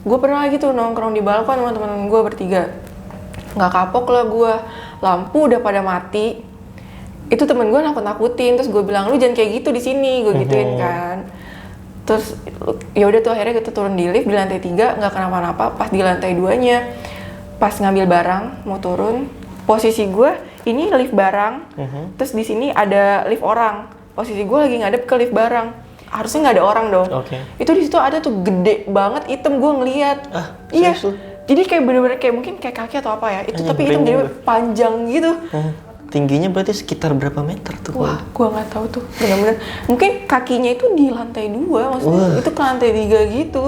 Gue pernah lagi tuh nongkrong di balkon sama teman-teman gue bertiga. Nggak kapok lah gue, lampu udah pada mati. Itu temen gue nakut-nakutin, terus gue bilang, lu jangan kayak gitu di sini, gue gituin kan. Terus ya udah tuh akhirnya kita turun di lift di lantai 3, nggak kenapa-napa. Pas di lantai 2-nya, pas ngambil barang mau turun, posisi gue ini lift barang, terus di sini ada lift orang. Posisi gue lagi ngadep ke lift barang, harusnya nggak ada orang dong. Itu di situ ada tuh gede banget hitam, gue ngeliat. Iya. Jadi kayak bener-bener kayak mungkin kayak kaki atau apa ya. Itu tapi hitam jadi panjang gitu. Tingginya berarti sekitar berapa meter tuh? Wah, gua nggak tahu tuh, benar-benar. Mungkin kakinya itu di lantai 2, maksudnya itu ke lantai 3 gitu.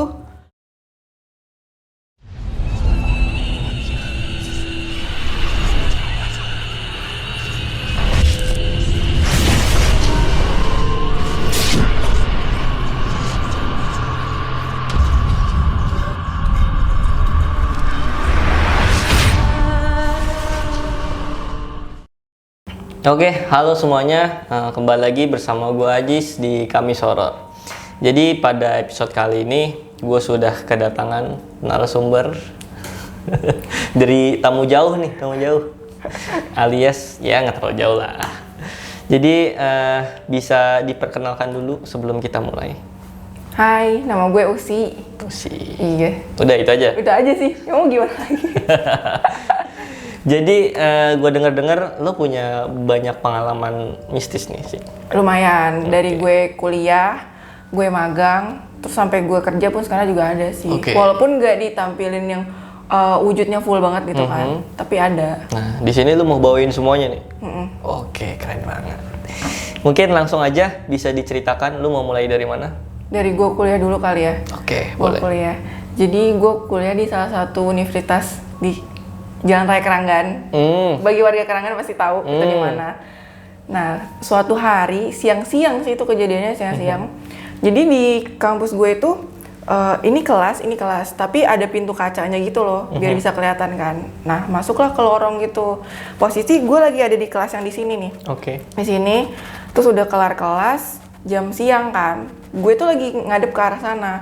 Oke, halo semuanya, kembali lagi bersama gue Ajis di Kamis Horor. Jadi pada episode kali ini gue sudah kedatangan narasumber dari tamu jauh nih, alias ya nggak terlalu jauh lah. Jadi bisa diperkenalkan dulu sebelum kita mulai. Hai, nama gue Usi. Iya. Udah itu aja? Udah aja sih, mau gimana lagi? Jadi gue dengar lo punya banyak pengalaman mistis nih sih. Lumayan, dari gue kuliah, gue magang, terus sampai gue kerja pun sekarang juga ada sih. Walaupun nggak ditampilin yang wujudnya full banget gitu kan, tapi ada. Nah, di sini lo mau bawain semuanya nih? Oke, keren banget. Mungkin langsung aja bisa diceritakan lo mau mulai dari mana? Dari gue kuliah dulu kali ya. Oke, boleh. Kuliah. Jadi gue kuliah di salah satu universitas di Jalan Raya Keranggan. Bagi warga Keranggan pasti tahu itu di mana. Nah, suatu hari siang-siang sih itu kejadiannya siang-siang. Jadi di kampus gue itu ini kelas, tapi ada pintu kacanya gitu loh, biar bisa kelihatan kan. Nah, masuklah ke lorong gitu. Posisi gue lagi ada di kelas yang di sini nih. Di sini, terus udah kelar kelas, jam siang kan. Gue tuh lagi ngadep ke arah sana.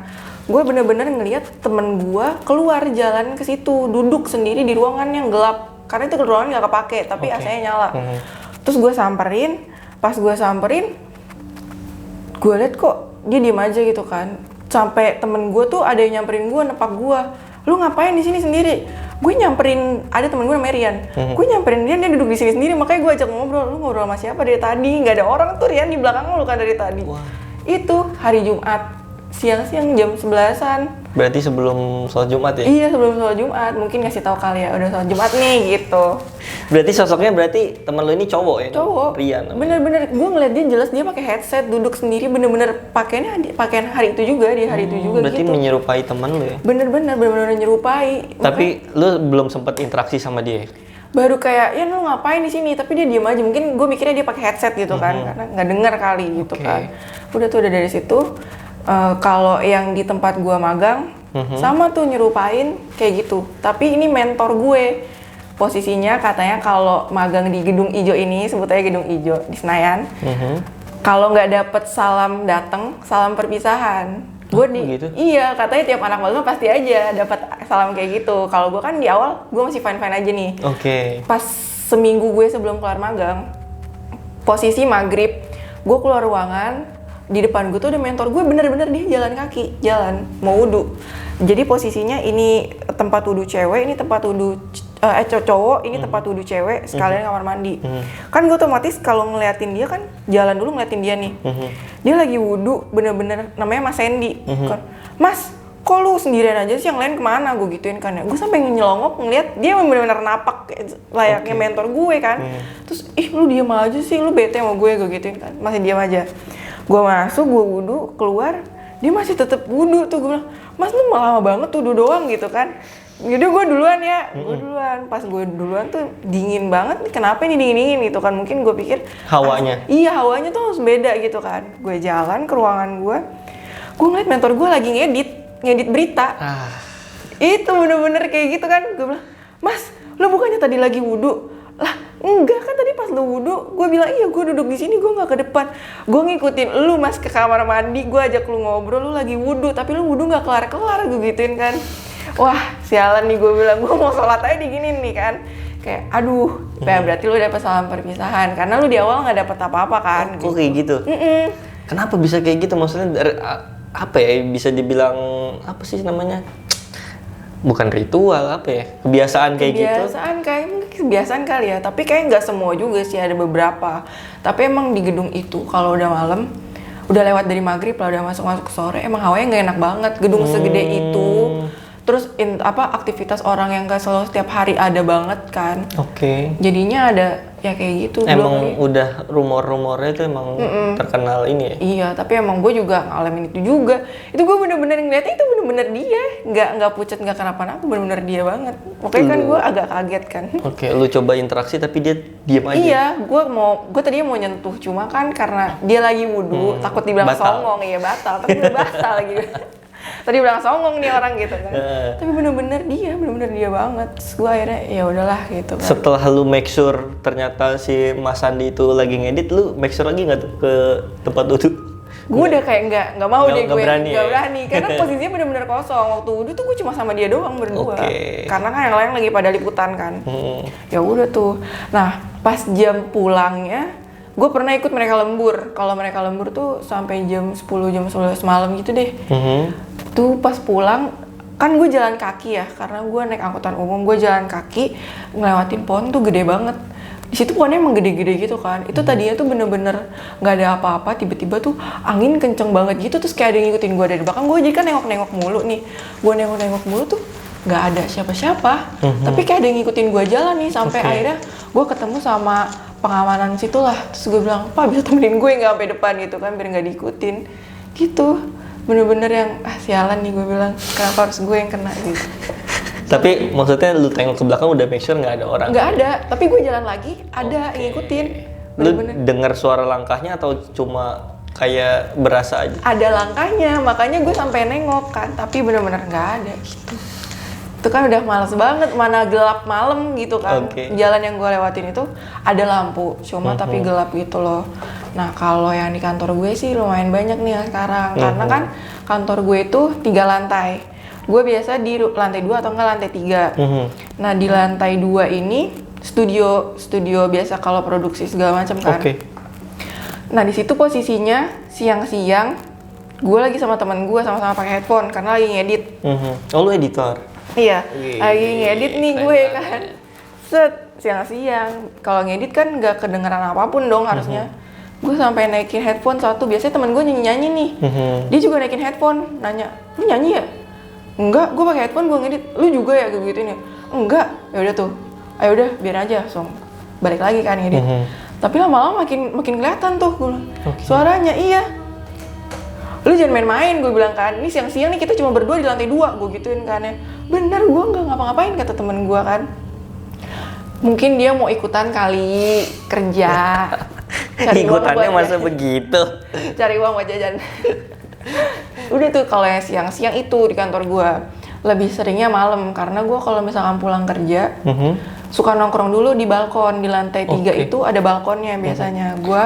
Gue bener-bener ngeliat temen gue keluar jalan ke situ, duduk sendiri di ruangan yang gelap. Karena itu ruangan nggak kepake, tapi AC-nya nyala. Terus gue samperin, pas gue samperin, gue liat kok dia diem aja gitu kan. Sampai temen gue tuh ada yang nyamperin gue, nepak gue. Lu ngapain di sini sendiri? Gue nyamperin, ada temen gue namanya Rian. Gue nyamperin dia duduk di sini sendiri, makanya gue ajak ngobrol. Lu ngobrol sama siapa dari tadi? Nggak ada orang tuh Rian di belakang lu kan dari tadi. Itu hari Jumat. Siang-siang jam 11-an. Berarti sebelum sholat Jumat ya? Iya, sebelum sholat Jumat. Mungkin ngasih tahu kali ya, udah sholat Jumat nih gitu. Berarti sosoknya teman lo ini cowok ya? Cowok. Rian. Bener-bener, gue ngeliat dia jelas dia pakai headset, duduk sendiri, bener-bener pakaian hari itu juga, di hari itu juga berarti gitu. menyerupai teman lo ya? Bener-bener menyerupai. Tapi lo belum sempat interaksi sama dia? Baru kayak, ya lu ngapain di sini? Tapi dia diem aja. Mungkin gue mikirnya dia pakai headset gitu kan, karena nggak dengar kali gitu kan. Udah tuh udah dari situ. Kalau yang di tempat gue magang, sama tuh nyerupain kayak gitu. Tapi ini mentor gue. Posisinya katanya kalau magang di gedung ijo ini, sebut aja gedung ijo di Senayan. Kalau nggak dapet salam datang, salam perpisahan. Gitu? Iya, katanya tiap anak magang pasti aja dapat salam kayak gitu. Kalau gue kan di awal, gue masih fine-fine aja nih. Pas seminggu gue sebelum kelar magang, posisi maghrib, gue keluar ruangan. Di depan gue tuh ada mentor gue, bener-bener dia jalan kaki, mau wudu. Jadi posisinya ini tempat wudu cewek, ini tempat wudu cowok, ini tempat wudu cewek, sekalian kamar mandi. Kan gue otomatis kalau ngeliatin dia kan, jalan dulu ngeliatin dia nih. Dia lagi wudu, bener-bener namanya Mas Sandy. Mas, kok lu sendirian aja sih, yang lain kemana? Gue gituin kan ya. Gue sampai nyelongok ngeliat dia bener-bener napak layaknya mentor gue kan. Terus, lu diem aja sih, lu bete sama gue gituin kan. Masih diem aja. Gue masuk, gue wudu, keluar, dia masih tetep wudu tuh. Gue bilang, Mas lu lama banget wudu doang gitu kan. Jadi gue duluan ya, pas gue duluan tuh dingin banget, kenapa ini dingin-dingin gitu kan. Mungkin gue pikir hawanya? Iya, hawanya tuh harus beda gitu kan. Gue jalan ke ruangan gue ngeliat mentor gue lagi ngedit berita. Itu bener-bener kayak gitu kan. Gue bilang, Mas, lu bukannya tadi lagi wudu? Lah, enggak kan tadi pas lu wudu, gue bilang iya gue duduk di sini, gue nggak ke depan, gue ngikutin lu Mas ke kamar mandi, gue ajak lu ngobrol, lu lagi wudu, tapi lu wudu nggak kelar-kelar, gue gituin kan. Wah, sialan nih gue bilang, gue mau sholat aja diginin nih kan. Kayak, aduh, berarti lu dapet salam perpisahan. Karena lu di awal gak dapet apa-apa kan. Kok kayak gitu? Kenapa bisa kayak gitu? Maksudnya dari, apa ya, bisa dibilang, apa sih namanya? Bukan ritual, apa ya? Kebiasaan kayak gitu? Kebiasaan kali ya. Tapi kayak nggak semua juga sih, ada beberapa. Tapi emang di gedung itu, kalau udah malam, udah lewat dari maghrib lah, udah masuk sore, emang hawanya nggak enak banget. Gedung segede itu. Terus aktivitas orang yang gak selalu setiap hari ada banget kan. Oke. Jadinya ada ya kayak gitu. Emang udah rumor-rumornya itu emang terkenal ini ya? Iya, tapi emang gue juga ngalamin itu juga. Itu gue bener-bener ngeliatnya itu bener-bener dia. Nggak pucat, nggak kenapa-napa, bener-bener dia banget. Pokoknya kan gue agak kaget kan. Oke, lu coba interaksi tapi dia diem aja? Iya, gue tadinya mau nyentuh. Cuma kan karena dia lagi wudhu, takut dibilang songong. Iya batal, tapi udah batal gitu. Tadi bilang songong nih orang gitu kan. Tapi bener-bener dia banget. Terus gue akhirnya ya udahlah gitu kan. Setelah lu make sure ternyata si Mas Sandi itu lagi ngedit, lu make sure lagi nggak tuh ke tempat wudhu? Gue udah kayak nggak mau deh, gue nggak berani karena posisinya bener-bener kosong. Waktu wudhu tuh gue cuma sama dia doang berdua. Karena kan yang lain lagi pada liputan kan. Ya udah tuh. Nah pas jam pulangnya, gue pernah ikut mereka lembur. Kalau mereka lembur tuh sampai jam 10 jam 11 malam gitu deh. Tuh pas pulang kan gue jalan kaki ya, karena gue naik angkutan umum, gue jalan kaki ngelewatin pohon tuh gede banget. Di situ pohonnya emang gede-gede gitu kan. Itu tadinya tuh bener-bener nggak ada apa-apa, tiba-tiba tuh angin kenceng banget gitu, terus kayak ada yang ngikutin gue dari belakang. Gue jadi kan nengok-nengok mulu nih, gue nengok-nengok mulu tuh nggak ada siapa-siapa, tapi kayak ada yang ngikutin gue jalan nih sampai akhirnya gue ketemu sama pengamanan situ lah. Terus gue bilang, Pak bisa temenin gue nggak sampai depan gitu kan, biar nggak diikutin gitu. Bener-bener yang sialan nih, gue bilang kenapa harus gue yang kena gitu. Tapi maksudnya lu tengok ke belakang udah make sure nggak ada orang? Nggak ada, tapi gue jalan lagi ada yang ngikutin. Lu dengar suara langkahnya atau cuma kayak berasa aja? Ada langkahnya, makanya gue sampai nengok kan, tapi bener-bener nggak ada gitu. Itu kan udah males banget, mana gelap malam gitu kan. Jalan yang gue lewatin itu ada lampu, cuma tapi gelap gitu loh. Nah kalau yang di kantor gue sih lumayan banyak nih sekarang, karena kan kantor gue itu 3 lantai. Gue biasa di lantai 2 atau enggak lantai 3. Nah di lantai 2 ini studio biasa kalau produksi segala macam kan. Nah di situ posisinya siang-siang, gue lagi sama teman gue sama-sama pakai headphone karena lagi ngedit. Oh lu editor? Iya, lagi ngedit nih gue kan. Siang-siang. Kalau ngedit kan nggak kedengeran apapun dong harusnya. Gue sampai naikin headphone satu. Biasanya teman gue nyanyi nih. Dia juga naikin headphone, nanya, lu nyanyi ya? Enggak, gue pakai headphone, gue ngedit. Lu juga ya gue gituin ya? Enggak. Ya udah tuh. Ayo udah, biar aja langsung balik lagi kan ngedit. Tapi lama-lama makin kelihatan tuh gue. Suaranya iya. Lu jangan main-main, gue bilang kan. Ini siang-siang nih kita cuma berdua di lantai 2, gue gituin kan ya. Bener, gue nggak ngapa-ngapain kata temen gue kan. Mungkin dia mau ikutan kali kerja. Ikutannya masa begitu? Cari uang buat jajan. Udah tuh kalau yang siang-siang itu di kantor gue. Lebih seringnya malam, karena gue kalau misalkan pulang kerja, suka nongkrong dulu di balkon. Di lantai 3 itu ada balkonnya biasanya. Gue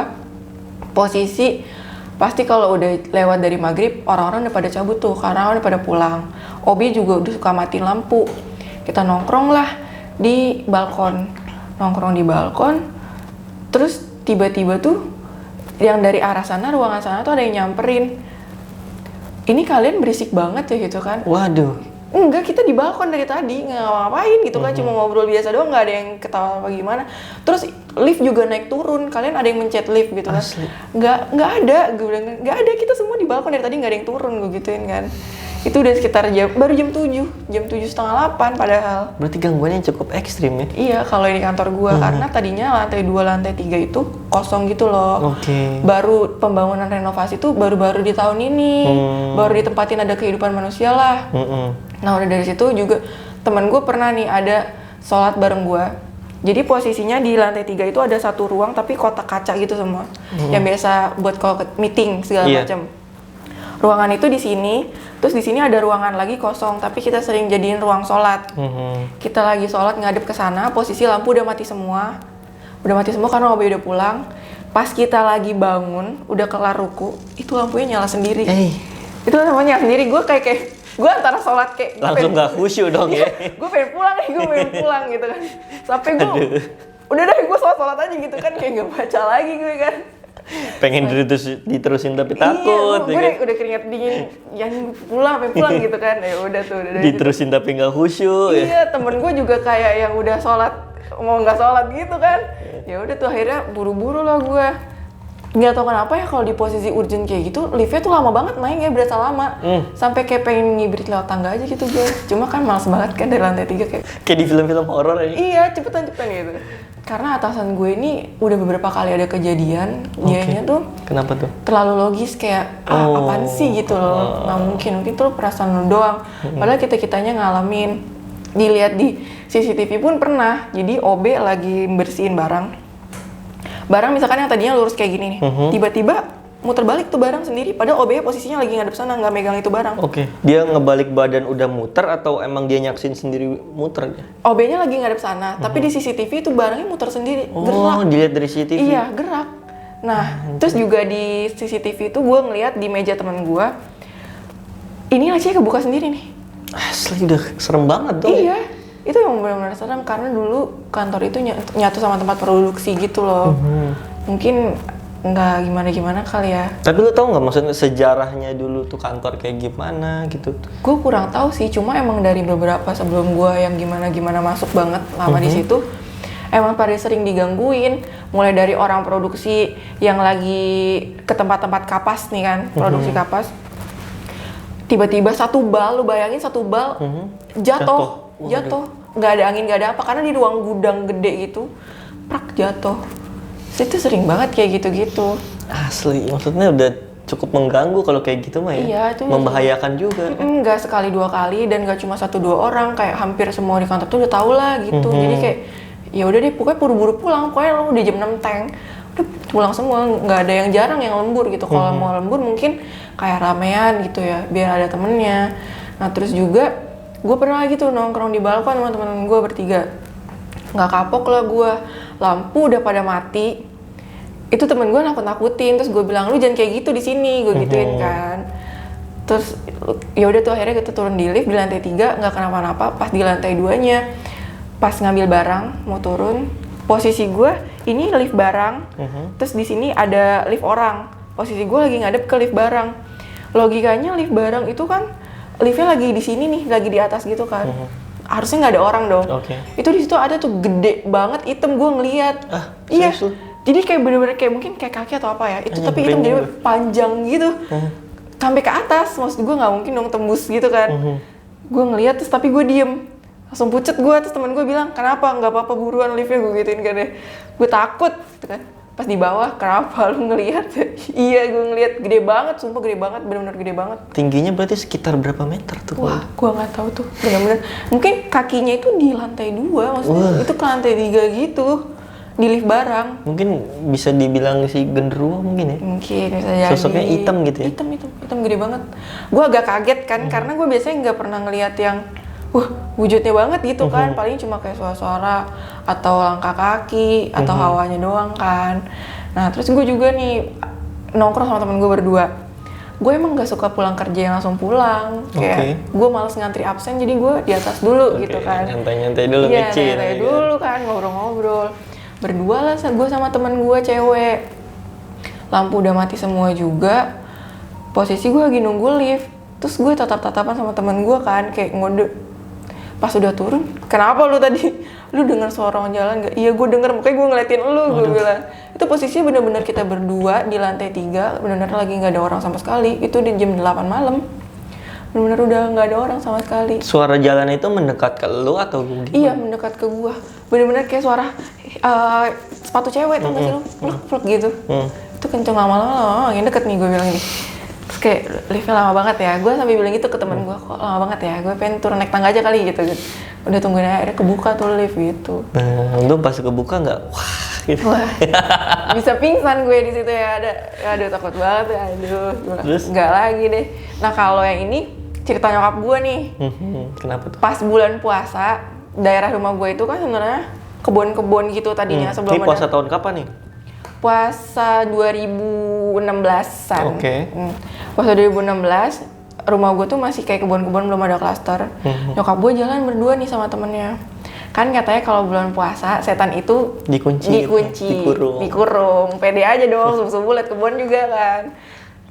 posisi pasti kalau udah lewat dari maghrib, orang-orang udah pada cabut tuh, karena orang udah pada pulang. Obi juga udah suka matiin lampu. Kita nongkrong lah di balkon. Nongkrong di balkon, terus tiba-tiba tuh yang dari arah sana, ruangan sana tuh ada yang nyamperin. Ini kalian berisik banget ya gitu kan. Waduh. Enggak, kita di balkon dari tadi, nggak ngapain gitu kan, cuma ngobrol biasa doang, nggak ada yang ketawa apa gimana. Terus lift juga naik turun, kalian ada yang mencet lift gitu kan. Asli. Nggak ada, gue bilang, nggak ada, kita semua di balkon dari tadi, nggak ada yang turun, gue gituin kan. Itu udah sekitar baru jam 7, jam 7:30, 8 padahal. Berarti gangguannya cukup ekstrim ya? Iya, kalau di kantor gue, karena tadinya lantai 2, lantai 3 itu kosong gitu loh. Baru pembangunan renovasi tuh baru-baru di tahun ini, baru ditempatin ada kehidupan manusia lah. Nah udah dari situ juga teman gue pernah nih ada sholat bareng gue. Jadi posisinya di lantai 3 itu ada satu ruang tapi kotak kaca gitu semua. Yang biasa buat kalau meeting segala macam. Ruangan itu di sini, terus di sini ada ruangan lagi kosong, tapi kita sering jadiin ruang sholat. Kita lagi sholat ngadep ke sana, posisi lampu udah mati semua. Udah mati semua karena Obi udah pulang. Pas kita lagi bangun, udah kelar ruku, itu lampunya nyala sendiri. Itu namanya sendiri, gue kayak gue antara sholat kayak Langsung gak khusyuk dong ya. gue pengen pulang gitu kan. Sampai gue udah deh gue sholat aja gitu kan, kayak gak baca lagi gue kan. Pengen diterusin tapi takut. Iya, gue udah keringat dingin, yang pengen pulang gitu kan. Ya udah tuh, udah diterusin gitu. Tapi nggak khusyuk. Iya, temen gue juga kayak yang udah sholat mau nggak sholat gitu kan. Ya udah tuh akhirnya buru-buru lah gue. Nggak tahu kenapa ya kalau di posisi urgent kayak gitu, liftnya tuh lama banget naiknya, berasa lama. Sampai kayak pengen ngibrit lewat tangga aja gitu gue. Cuma kan malas banget kan dari lantai 3 kayak di film-film horor ya. Iya, cepetan gitu. Karena atasan gue ini udah beberapa kali ada kejadian, dianya tuh kenapa tuh? terlalu logis kayak apaan sih gitu loh. Nggak mungkin tuh perasaan lu doang. Padahal kita-kitanya ngalamin. Dilihat di CCTV pun pernah. Jadi OB lagi bersihin barang misalkan yang tadinya lurus kayak gini nih, tiba-tiba muter balik tuh barang sendiri, padahal OB posisinya lagi ngadep sana, nggak megang itu barang. Oke. Dia ngebalik badan udah muter atau emang dia nyaksin sendiri muter? OB-nya lagi ngadep sana, tapi di CCTV itu barangnya muter sendiri, Oh, gerak. dilihat dari CCTV? Iya, gerak. Nah, terus juga di CCTV itu gue ngeliat di meja teman gue, ini lacinya kebuka sendiri nih. Asli udah serem banget dong. Iya, itu yang benar-benar serem karena dulu kantor itu nyatu sama tempat produksi gitu loh. Mungkin nggak gimana-gimana kali ya. Tapi lu tau nggak maksudnya sejarahnya dulu tuh kantor kayak gimana gitu? Gue kurang tahu sih, cuma emang dari beberapa sebelum gue yang gimana-gimana masuk banget lama di situ, emang pada sering digangguin. Mulai dari orang produksi yang lagi ke tempat-tempat kapas nih kan, produksi kapas. Tiba-tiba satu bal, lu bayangin satu bal jatuh. Nggak ada angin, nggak ada apa, karena di ruang gudang gede gitu, prak jatuh. Itu sering banget kayak gitu-gitu. Asli, maksudnya udah cukup mengganggu kalau kayak gitu mah ya. Iya, itu membahayakan juga. Nggak sekali 2 kali dan nggak cuma 1-2 orang, kayak hampir semua di kantor tuh udah tahu lah gitu. Jadi kayak ya udah deh, pokoknya buru-buru pulang. Pokoknya lo udah jam 6 tank, udah pulang semua. Nggak ada yang jarang yang lembur gitu. Kalau mau lembur mungkin kayak ramean gitu ya, biar ada temennya. Nah terus juga gue pernah gitu nongkrong di balkon sama teman-teman gue bertiga. Nggak kapok lah gue, lampu udah pada mati. Itu temen gue nakut-nakutin, terus gue bilang lu jangan kayak gitu di sini, gue gituin kan. Terus ya udah tuh akhirnya kita turun di lift di lantai 3, nggak kenapa-napa. Pas di lantai 2-nya, pas ngambil barang mau turun, posisi gue ini lift barang, terus di sini ada lift orang. Posisi gue lagi ngadep ke lift barang. Logikanya lift barang itu kan liftnya lagi di sini nih, lagi di atas gitu kan. Harusnya nggak ada orang dong. Itu di situ ada tuh gede banget hitam, gue ngeliat. Iya. Jadi kayak bener-bener kayak mungkin kayak kaki atau apa ya. Itu tapi hitam jadi panjang gitu. Sampai ke atas, maksud gue nggak mungkin dong tembus gitu kan. Gue ngeliat terus tapi gue diem. Langsung pucet gue, terus temen gue bilang, kenapa? Nggak apa-apa buruan liftnya, gue gituin kan ya. Gue takut gitu kan. Pas di bawah, kenapa lu ngelihat? Iya, gue ngelihat gede banget, sumpah gede banget, benar-benar gede banget. Tingginya berarti sekitar berapa meter tuh? Wah, gue nggak tahu tuh, benar-benar. Mungkin kakinya itu di lantai 2, maksudnya itu ke lantai 3 gitu, di lift barang. Mungkin bisa dibilang si genderuwo mungkin ya? Mungkin bisa jadi. Sosoknya hitam gitu ya? Hitam gede banget. Gue agak kaget kan, karena gue biasanya nggak pernah ngelihat yang wujudnya banget gitu kan, paling cuma kayak suara-suara atau langkah kaki atau hawanya doang kan. Nah terus gue juga nih nongkrong sama temen gue berdua. Gue emang gak suka pulang kerja yang langsung pulang, kayak gue males ngantri absen, jadi gue di atas dulu gitu kan. Nyantai-nyantai dulu, iya, ngecil. Nyantai dulu kan, ngobrol-ngobrol. Berdua lah gue sama temen gue cewek. Lampu udah mati semua juga. Posisi gue lagi nunggu lift. Terus gue tatap-tatapan sama temen gue kan, kayak ngode. Pas udah turun, kenapa lu tadi? Lu denger suara orang jalan gak? Iya gue denger, makanya gue ngeliatin lu, gue bilang. Itu posisinya bener-bener kita berdua di lantai 3, bener-bener lagi gak ada orang sama sekali. Itu di jam 8 malam. Bener-bener udah gak ada orang sama sekali. Suara jalan itu mendekat ke lu atau gimana? Iya, mendekat ke gua. Bener-bener kayak suara sepatu cewek, tau gak sih lu? Pluk gitu. Itu kenceng lama-lama, yang deket nih gue bilang gini. Terus kayak liftnya lama banget ya, gue sampai bilang gitu ke temen gue, kok lama banget ya, gue pengen turun naik tangga aja kali gitu. Udah tungguin aja, akhirnya kebuka tuh lift gitu. Nah, untung pas kebuka nggak, wah gitu. Wah, bisa pingsan gue di situ ya, aduh takut banget ya, aduh. Terus? Nggak lagi deh. Nah kalau yang ini, cerita nyokap gue nih. Kenapa tuh? Pas bulan puasa, daerah rumah gue itu kan sebenarnya kebun-kebun gitu tadinya sebelum ini puasa tahun kapan nih? Puasa 2016-an. Oke. Puasa 2016, rumah gue tuh masih kayak kebun-kebun, belum ada klaster. Nyokap gue jalan berdua nih sama temennya. Kan katanya kalau bulan puasa setan itu dikunci, dikurung. Pede aja dong, subuh-subuh liat kebun juga kan.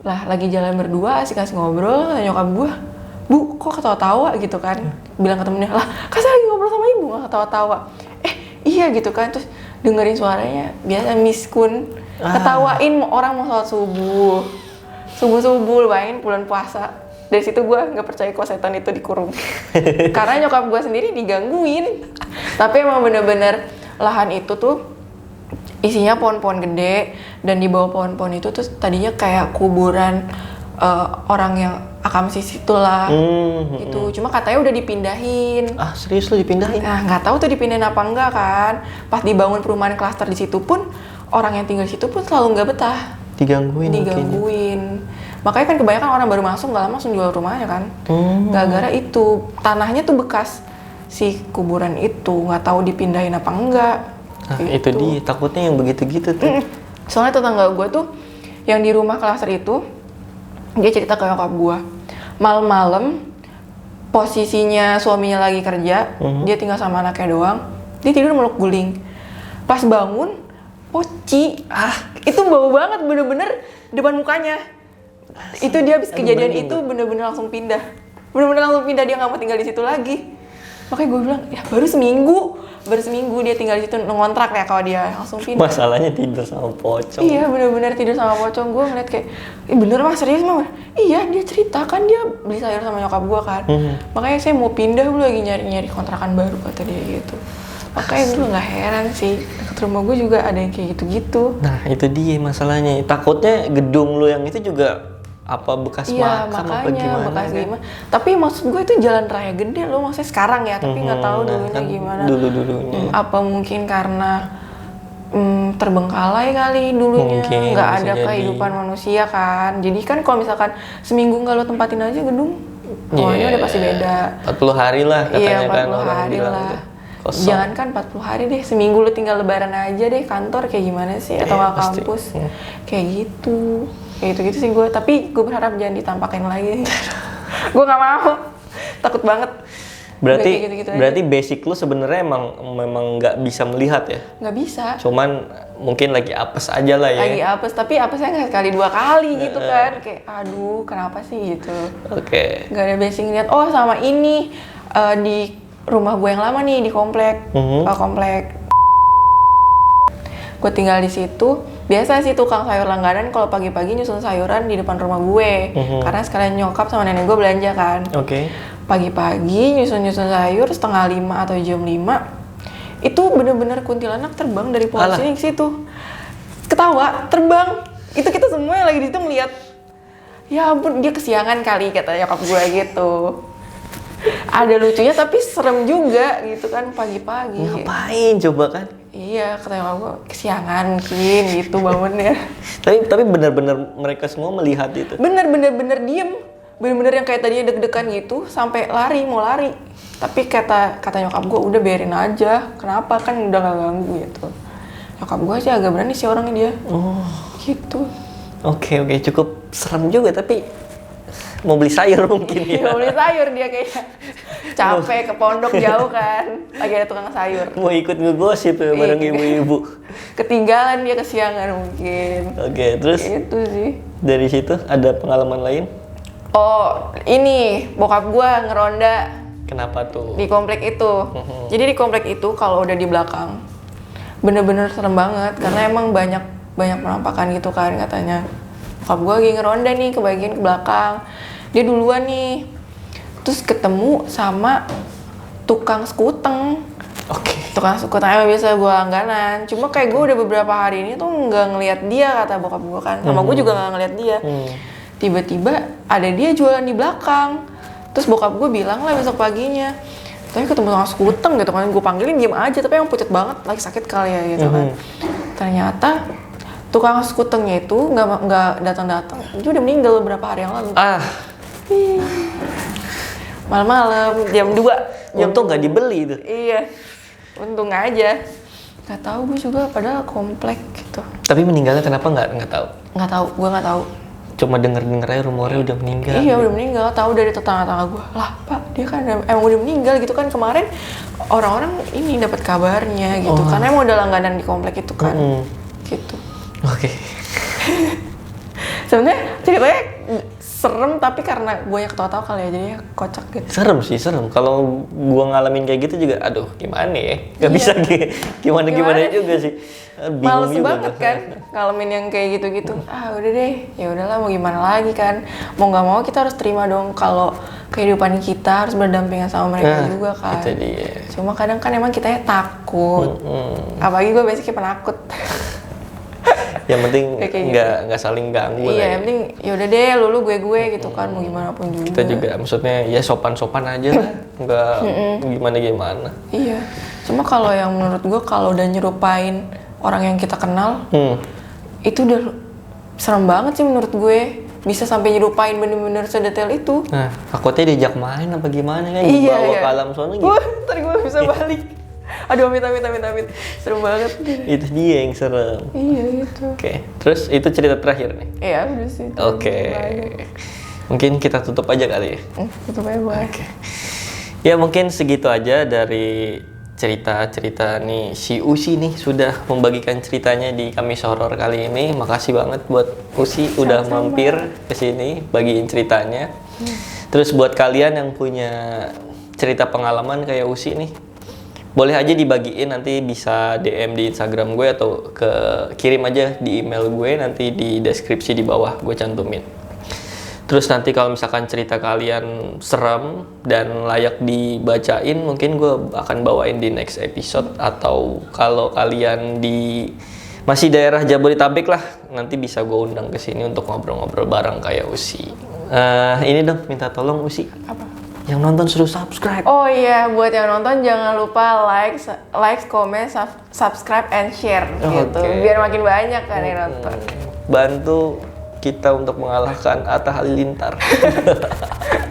Lah lagi jalan berdua asik-asik ngobrol, nyokap gue, "Bu, kok ketawa-tawa?" gitu kan. Bilang ke temennya, "Lah, kan saya lagi ngobrol sama ibu, nggak ketawa-tawa." Iya gitu kan, terus dengerin suaranya, biasa Miss Kun ketawain orang mau sholat subuh-subuh, bayangin bulan puasa. Dari situ gue nggak percaya kok setan itu dikurung. Karena nyokap gue sendiri digangguin. Tapi emang bener-bener lahan itu tuh isinya pohon-pohon gede, dan di bawah pohon-pohon itu tuh tadinya kayak kuburan orang yang akam situ lah. Gitu. Cuma katanya udah dipindahin. Ah, serius lu dipindahin? Nah, nggak tahu tuh dipindahin apa enggak kan. Pas dibangun perumahan klaster di situ pun, orang yang tinggal di situ pun selalu nggak betah. Digangguin. Makanya kan kebanyakan orang baru masuk nggak lama langsung jual rumahnya kan. Gara-gara itu tanahnya tuh bekas si kuburan itu, nggak tahu dipindahin apa enggak. Nah, itu dia takutnya yang begitu-gitu tuh. Soalnya tetangga gue tuh yang di rumah klaster itu, dia cerita ke nyokap gue, malam-malam posisinya suaminya lagi kerja, dia tinggal sama anaknya doang, dia tidur meluk guling. Pas bangun, poci, itu bau banget bener-bener depan mukanya. Itu dia habis kejadian itu bener-bener langsung pindah. Dia nggak mau tinggal di situ lagi. Makanya gue bilang, ya baru seminggu dia tinggal di situ, ngontrak ya kalau dia langsung pindah. Masalahnya tidur sama pocong. Iya bener-bener tidur sama pocong. Gue ngeliat kayak, bener mah serius mah? Iya, dia cerita kan dia beli sayur sama nyokap gue kan. Makanya saya mau pindah, gue lagi nyari kontrakan baru kata dia gitu. Makanya gue nggak heran sih, dekat rumah gue juga ada yang kayak gitu-gitu. Nah itu dia masalahnya, takutnya gedung lu yang itu juga apa bekas makam apa gimana bekas kan? gimana. Tapi maksud gue itu jalan raya gede loh, maksudnya sekarang ya, tapi nggak tahu dulunya kan gimana. Dulunya. Apa mungkin karena terbengkalai kali dulunya, nggak ada kehidupan manusia kan. Jadi kan kalau misalkan seminggu nggak lo tempatin aja gedung, awalnya udah pasti beda. 40 hari lah katanya. Iya, 40 kan orang hari bilang lah. gitu. Kosong. Jangan kan 40 hari deh, seminggu lu tinggal lebaran aja deh, kantor kayak gimana sih, atau nggak kampus, kayak gitu sih gue. Tapi gue berharap jangan ditampakin lagi. Gue nggak mau, takut banget. Berarti basic lu sebenarnya memang nggak bisa melihat ya? Nggak bisa. Cuman mungkin lagi apes aja lah ya. Lagi apes, tapi apesnya nggak sekali 2 kali gitu kan, kayak aduh kenapa sih gitu. Oke. Nggak ada basic lihat. Oh sama ini di rumah gue yang lama nih di komplek, gue tinggal di situ. Biasa sih tukang sayur langganan kalau pagi-pagi nyusun sayuran di depan rumah gue, karena sekalian nyokap sama nenek gue belanja kan. Pagi-pagi nyusun sayur 4:30 atau jam 5, itu bener-bener kuntilanak terbang dari pohon sini ke situ, ketawa terbang. Itu kita semua yang lagi di situ ngeliat, ya ampun dia kesiangan kali kata nyokap gue gitu. Ada lucunya tapi serem juga gitu kan pagi-pagi. Ngapain coba kan? Iya, kata nyokap gue kesiangan mungkin gitu bangunnya. tapi benar-benar mereka semua melihat itu. Bener-bener diem. Bener-bener yang kayak tadinya deg-degan gitu sampai mau lari. Tapi kata nyokap gue udah biarin aja. Kenapa kan udah gak ganggu gitu. Nyokap gue sih agak berani sih orangnya dia. Gitu. Oke, cukup serem juga tapi mau beli sayur mungkin ya. Mau beli sayur dia kayaknya. Capek ke pondok jauh kan. Lagi ada tukang sayur. Mau ikut ngegosip ya bareng ibu-ibu. Ketinggalan dia kesiangan mungkin. Oke, terus itu sih. Dari situ ada pengalaman lain? Oh, ini bokap gua ngeronda. Kenapa tuh? Di komplek itu. Jadi di komplek itu kalau udah di belakang bener-bener serem banget karena emang banyak penampakan gitu kan katanya. Bokap gua lagi ngeronda nih ke bagian ke belakang. Dia duluan nih. Terus ketemu sama tukang skuteng. Tukang skuteng emang biasa gue langganan. Cuma kayak gue udah beberapa hari ini tuh nggak ngelihat dia kata bokap gue kan. Sama gue juga nggak ngelihat dia. Tiba-tiba ada dia jualan di belakang. Terus bokap gue bilang lah besok paginya, tapi ketemu tukang skuteng gitu kan. Gue panggilin diem aja, tapi emang pucet banget, lagi sakit kali ya gitu kan. Ternyata tukang skutengnya itu nggak datang-datang. Dia udah meninggal beberapa hari yang lalu. Malam-malam jam 2. Untung nggak dibeli itu. Iya, untung aja. Nggak tahu gue juga, padahal komplek gitu. Tapi meninggalnya kenapa nggak tahu? Nggak tahu, gue nggak tahu. cuma denger aja rumornya udah meninggal. Iya udah meninggal, tahu dari tetangga-tetangga gue. Lah Pak, dia kan emang udah meninggal gitu kan kemarin orang-orang ini dapat kabarnya gitu. Karena emang udah langganan di komplek itu kan. Gitu. Oke. Sebenarnya ceritanya serem tapi karena gue yang ketawa-tawa kali ya jadinya kocak gitu. Serem. Kalau gua ngalamin kayak gitu juga, aduh gimana ya? Gak bisa gimana juga sih. Bingung Males juga banget kan ngalamin yang kayak gitu-gitu. Udah deh, ya udahlah mau gimana lagi kan. Mau nggak mau kita harus terima dong kalau kehidupan kita harus berdampingan sama mereka juga kan. Itu dia. Cuma kadang kan emang kita takut. Apalagi gue basicnya penakut. Yang penting gitu. nggak saling ganggu lah. Iya, yang penting yaudah deh lu gue gitu kan mau gimana pun juga. Kita juga maksudnya ya sopan-sopan aja lah, nggak gimana. Iya, cuma kalau yang menurut gue kalau udah nyerupain orang yang kita kenal, itu udah serem banget sih menurut gue. Bisa sampai nyerupain bener-bener sedetail itu. Nah, takutnya diajak main apa gimana kan, Iya, dibawa ke alam sana gitu. Ntar gue bisa balik. Aduh, amit. Serem banget. Itu dia yang serem. Iya, gitu. Oke, terus itu cerita terakhir nih? Iya, udah sih. Oke. Mungkin kita tutup aja kali ya? Tutup aja, boleh. Oke. Ya mungkin segitu aja dari cerita-cerita nih si Usi nih sudah membagikan ceritanya di Kamis Horor kali ini. Makasih banget buat Usi udah mampir ke sini bagiin ceritanya. Terus buat kalian yang punya cerita pengalaman kayak Usi nih, boleh aja dibagiin, nanti bisa DM di Instagram gue atau kirim aja di email gue, nanti di deskripsi di bawah gue cantumin. Terus nanti kalau misalkan cerita kalian serem dan layak dibacain, mungkin gue akan bawain di next episode. Atau kalau kalian masih daerah Jabodetabek lah, nanti bisa gue undang ke sini untuk ngobrol-ngobrol bareng kayak Usi. Ini dong, minta tolong Usi. Apa? Yang nonton suruh subscribe. Oh iya, buat yang nonton jangan lupa like, comment, subscribe, and share gitu. Biar makin banyak kan yang nonton. Bantu kita untuk mengalahkan Atta Halilintar.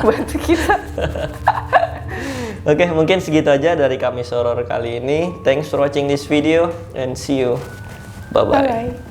Bantu kita. Oke, mungkin segitu aja dari Kamis Horor kali ini. Thanks for watching this video and see you. Bye-bye. Bye.